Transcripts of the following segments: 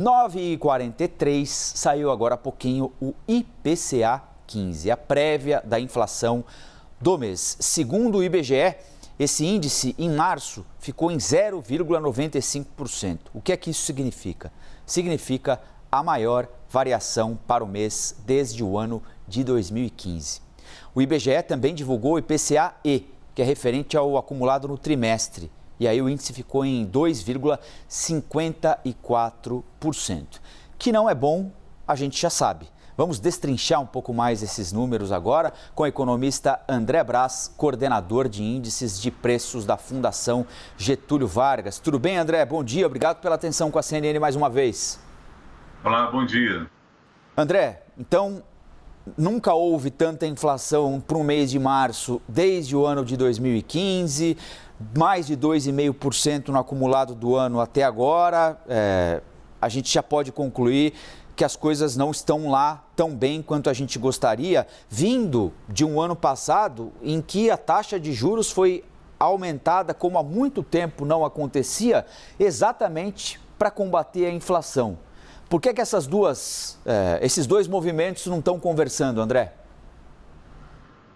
9h43, saiu agora há pouquinho o IPCA 15, a prévia da inflação do mês. Segundo o IBGE, esse índice em março ficou em 0,95%. O que é que isso significa? Significa a maior variação para o mês desde o ano de 2015. O IBGE também divulgou o IPCA-E, que é referente ao acumulado no trimestre. E aí o índice ficou em 2,54%. Que não é bom, a gente já sabe. Vamos destrinchar um pouco mais esses números agora com o economista André Brás, coordenador de índices de preços da Fundação Getúlio Vargas. Tudo bem, André? Bom dia, obrigado pela atenção com a CNN mais uma vez. Olá, bom dia. André, então, nunca houve tanta inflação para o mês de março desde o ano de 2015, mais de 2,5% no acumulado do ano até agora. A gente já pode concluir que as coisas não estão lá tão bem quanto a gente gostaria, vindo de um ano passado em que a taxa de juros foi aumentada como há muito tempo não acontecia, exatamente para combater a inflação. Por que esses dois movimentos não estão conversando, André?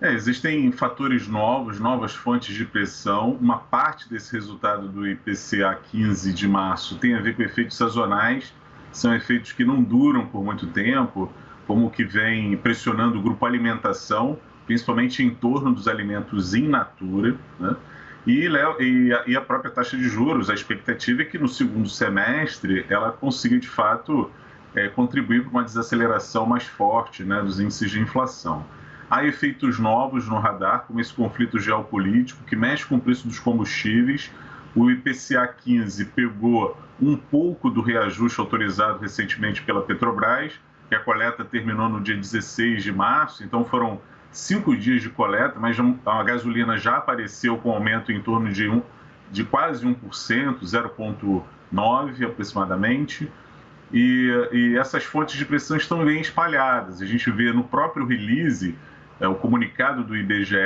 Existem fatores novos, novas fontes de pressão. Uma parte desse resultado do IPCA 15 de março tem a ver com efeitos sazonais. São efeitos que não duram por muito tempo, como o que vem pressionando o grupo alimentação, principalmente em torno dos alimentos in natura, né? E a própria taxa de juros. A expectativa é que no segundo semestre ela consiga, de fato, contribuir para uma desaceleração mais forte, né, dos índices de inflação. Há efeitos novos no radar, como esse conflito geopolítico, que mexe com o preço dos combustíveis. O IPCA 15 pegou um pouco do reajuste autorizado recentemente pela Petrobras, que a coleta terminou no dia 16 de março, então foram 5 dias de coleta, mas a gasolina já apareceu com aumento em torno de quase 1%, 0,9% aproximadamente. E essas fontes de pressão estão bem espalhadas. A gente vê no próprio release, o comunicado do IBGE,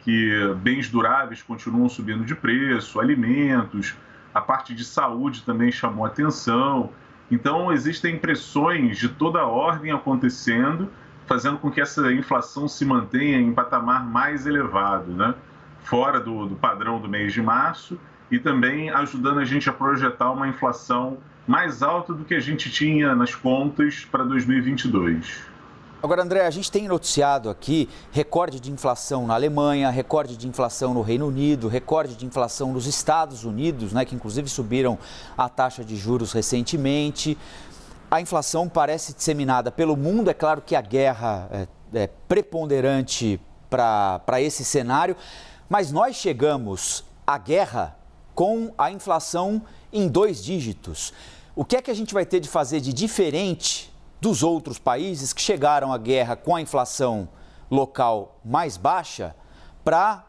que bens duráveis continuam subindo de preço, alimentos, a parte de saúde também chamou atenção. Então, existem pressões de toda a ordem acontecendo, fazendo com que essa inflação se mantenha em patamar mais elevado, né? Fora do padrão do mês de março, e também ajudando a gente a projetar uma inflação mais alta do que a gente tinha nas contas para 2022. Agora, André, a gente tem noticiado aqui recorde de inflação na Alemanha, recorde de inflação no Reino Unido, recorde de inflação nos Estados Unidos, né, que inclusive subiram a taxa de juros recentemente. A inflação parece disseminada pelo mundo. É claro que a guerra é preponderante para esse cenário, mas nós chegamos à guerra com a inflação em 2 dígitos. O que é que a gente vai ter de fazer de diferente dos outros países que chegaram à guerra com a inflação local mais baixa para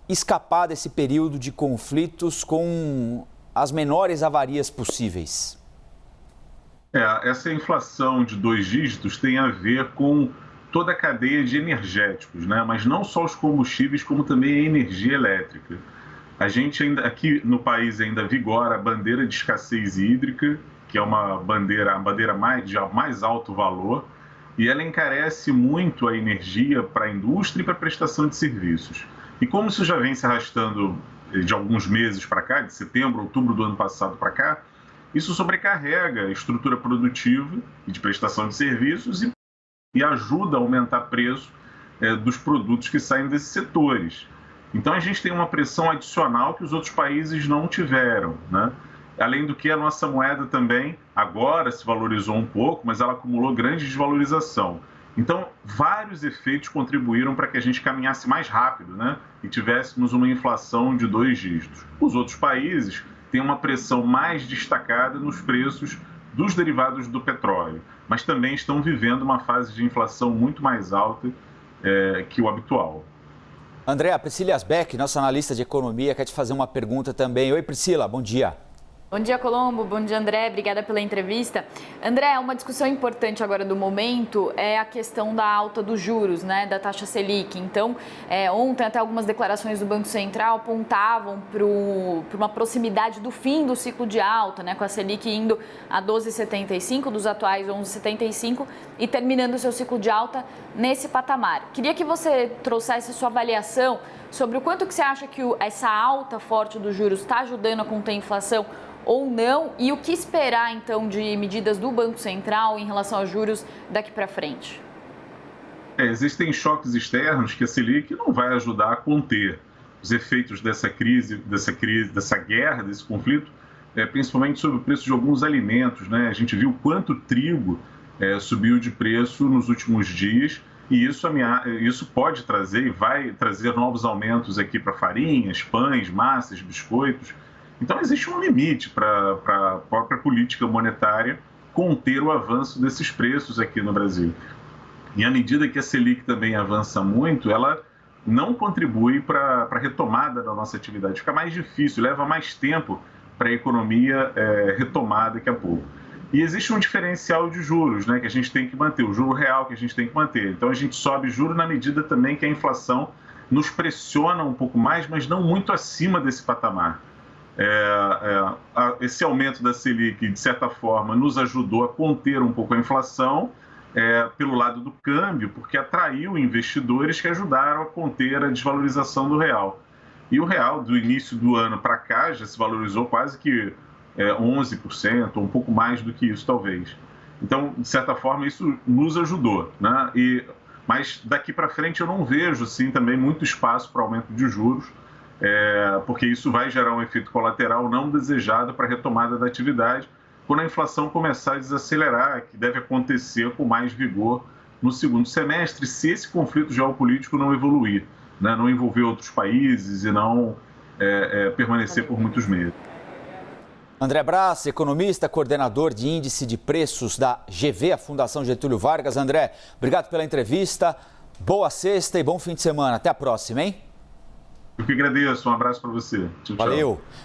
escapar desse período de conflitos com as menores avarias possíveis? Essa inflação de 2 dígitos tem a ver com toda a cadeia de energéticos, né? Mas não só os combustíveis, como também a energia elétrica. A gente ainda, aqui no país ainda vigora a bandeira de escassez hídrica, que é a bandeira de mais alto valor, e ela encarece muito a energia para a indústria e para a prestação de serviços. E como isso já vem se arrastando de alguns meses para cá, de setembro, outubro do ano passado para cá, isso sobrecarrega a estrutura produtiva e de prestação de serviços e ajuda a aumentar o preço dos produtos que saem desses setores. Então a gente tem uma pressão adicional que os outros países não tiveram, né? Além do que a nossa moeda também agora se valorizou um pouco, mas ela acumulou grande desvalorização. Então, vários efeitos contribuíram para que a gente caminhasse mais rápido, né? E tivéssemos uma inflação de 2 dígitos. Os outros países têm uma pressão mais destacada nos preços dos derivados do petróleo, mas também estão vivendo uma fase de inflação muito mais alta que o habitual. André, a Priscila Asbeck, nossa analista de economia, quer te fazer uma pergunta também. Oi, Priscila, bom dia. Bom dia, Colombo. Bom dia, André. Obrigada pela entrevista. André, uma discussão importante agora do momento é a questão da alta dos juros, né, da taxa Selic. Então, ontem até algumas declarações do Banco Central apontavam para uma proximidade do fim do ciclo de alta, né, com a Selic indo a 12,75, dos atuais 11,75, e terminando o seu ciclo de alta nesse patamar. Queria que você trouxesse a sua avaliação sobre o quanto que você acha que essa alta forte dos juros está ajudando a conter a inflação ou não, e o que esperar, então, de medidas do Banco Central em relação aos juros daqui para frente? Existem choques externos que a Selic não vai ajudar a conter os efeitos dessa guerra, desse conflito, principalmente sobre o preço de alguns alimentos, né? A gente viu quanto o trigo subiu de preço nos últimos dias, e isso pode trazer e vai trazer novos aumentos aqui para farinhas, pães, massas, biscoitos. Então, existe um limite para a própria política monetária conter o avanço desses preços aqui no Brasil. E à medida que a Selic também avança muito, ela não contribui para a retomada da nossa atividade. Fica mais difícil, leva mais tempo para a economia retomar daqui a pouco. E existe um diferencial de juros, né, que a gente tem que manter, o juro real que a gente tem que manter. Então, a gente sobe juro na medida também que a inflação nos pressiona um pouco mais, mas não muito acima desse patamar. Esse aumento da Selic, de certa forma, nos ajudou a conter um pouco a inflação pelo lado do câmbio, porque atraiu investidores que ajudaram a conter a desvalorização do real. E o real, do início do ano para cá, já se valorizou quase que 11%, ou um pouco mais do que isso, talvez. Então, de certa forma, isso nos ajudou, né? Mas daqui para frente eu não vejo, assim, também muito espaço para aumento de juros, porque isso vai gerar um efeito colateral não desejado para a retomada da atividade quando a inflação começar a desacelerar, que deve acontecer com mais vigor no segundo semestre, se esse conflito geopolítico não evoluir, né? Não envolver outros países e não permanecer por muitos meses. André Brás, economista, coordenador de índice de preços da GV, a Fundação Getúlio Vargas. André, obrigado pela entrevista, boa sexta e bom fim de semana. Até a próxima, hein? Eu que agradeço, um abraço para você. Tchau, Valeu. tchau.